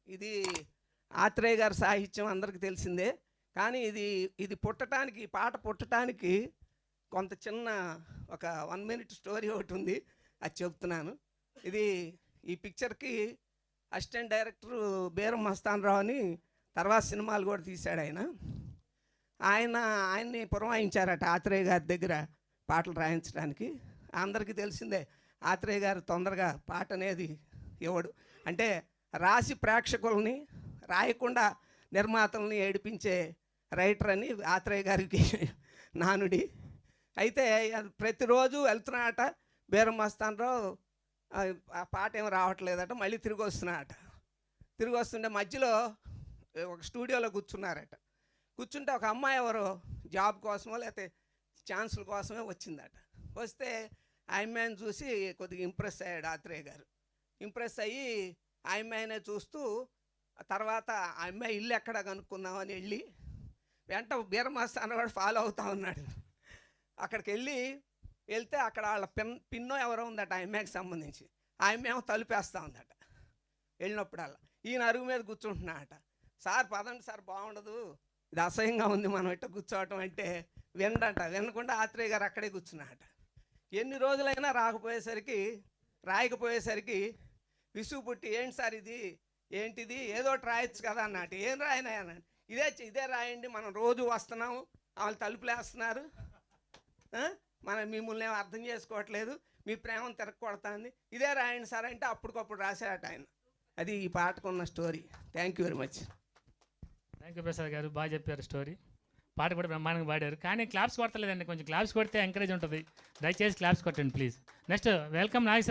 ఇది ఆత్రేయ గారి సాహిత్యం అందరికీ తెలిసిందే. కానీ ఇది పుట్టడానికి, ఈ పాట పుట్టడానికి కొంత చిన్న ఒక 1 మినిట్ స్టోరీ ఒకటి ఉంది, అది చెప్తున్నాను. ఇది ఈ పిక్చర్కి అసిస్టెంట్ డైరెక్టరు బేరం మస్తాన్ రావు అని తర్వాత సినిమాలు కూడా తీశాడు ఆయన్ని పురమాయించారట ఆత్రేయ గారి దగ్గర పాటలు రాయించడానికి. అందరికీ తెలిసిందే, ఆత్రేయ గారు తొందరగా పాట అనేది ఇవ్వడు. అంటే రాసి ప్రేక్షకుల్ని, రాయకుండా నిర్మాతల్ని ఏడిపించే రైటర్ అని ఆత్రేయ గారికి నానుడి. అయితే ప్రతిరోజు వెళ్తున్నాడట బేరం మస్తాన్ రావు, ఆ పాట ఏం రావట్లేదట, మళ్ళీ తిరిగి వస్తున్నాడట. తిరిగి వస్తుంటే మధ్యలో ఒక స్టూడియోలో కూర్చున్నారట. కూర్చుంటే ఒక అమ్మాయి ఎవరో జాబ్ కోసమో లేకపోతే ఛాన్సుల కోసమే వచ్చిందట. వస్తే ఆ అమ్మాయిని చూసి కొద్దిగా ఇంప్రెస్ అయ్యాడు ఆత్రేయ గారు. ఇంప్రెస్ అయ్యి ఆ అమ్మాయినే చూస్తూ తర్వాత ఆ అమ్మాయి ఇల్లు ఎక్కడ కనుక్కుందామని వెళ్ళి వెంట బీరం మస్తాన్ కూడా ఫాలో అవుతూ ఉన్నాడు. అక్కడికి వెళ్తే అక్కడ వాళ్ళ పిన్నో ఎవరో ఉందట ఆ అమ్మాయికి సంబంధించి. ఆ అమ్మాయి ఏమో తలుపేస్తూ ఉందట. వెళ్ళినప్పుడల్లా ఈయన అరుగు మీద కూర్చుంటున్నాడట. సార్ పదండి సార్, బాగుండదు, ఇది అసహ్యంగా ఉంది మనం ఇట్ట కూర్చోవటం అంటే వినకుండా ఆత్రేయ గారు అక్కడే కూర్చున్నాడట. ఎన్ని రోజులైనా రాయకపోయేసరికి విసుగు పుట్టి, ఏంటి సార్ ఇది, ఏంటిది, ఏదో ఒకటి రాయొచ్చు కదా అన్నట్టు. ఏం రాయనా అన్నాడు. ఇదే రాయండి, మనం రోజు వస్తున్నాము, వాళ్ళు తలుపులు వేస్తున్నారు, మనం మిమ్మల్ని ఏమో అర్థం చేసుకోవట్లేదు, మీ ప్రేమను తిరగకొడుతుంది, ఇదే రాయండి సార్ అంటే అప్పటికప్పుడు రాశాడట ఆయన. అది ఈ పాటకున్న story. Thank you very much. Thank you Prasad గారు, బాగా చెప్పారు స్టోరీ. పాట కూడా బ్రహ్మాండంగా పాడారు. కానీ క్లాప్స్ కొడతలేదండి, కొంచెం క్లాప్స్ కొడితే ఎంకరేజ్ ఉంటుంది. దయచేసి క్లాప్స్ కొట్టండి ప్లీజ్. Next welcome Nageswara